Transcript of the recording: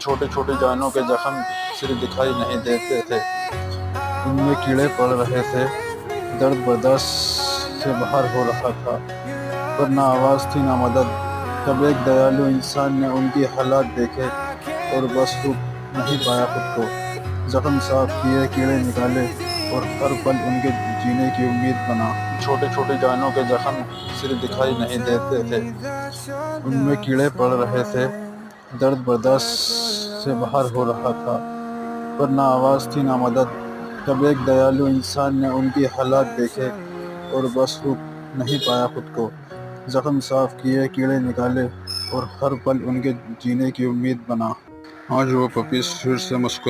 छोटे छोटे जानों के जख्म सिर्फ दिखाई नहीं देते थे, उनमें कीड़े पड़ रहे थे। दर्द बर्दाश्त से बाहर हो रहा था, पर ना आवाज़ थी ना मदद। तब एक दयालु इंसान ने उनकी हालात देखे और बस रुक नहीं पाया खुद को। जख्म साफ किए, कीड़े निकाले और हर पल उनके जीने की उम्मीद बना। छोटे छोटे जानों के जख्म सिर्फ दिखाई नहीं देते थे, उनमें कीड़े पड़ रहे थे। दर्द बर्दाश्त से बाहर हो रहा था, पर ना आवाज़ थी ना मदद। तब एक दयालु इंसान ने उनकी हालात देखे और बस रुक नहीं पाया खुद को। जख्म साफ किए, कीड़े निकाले और हर पल उनके जीने की उम्मीद बना। आज वो पपी फिर से मुस्कुरा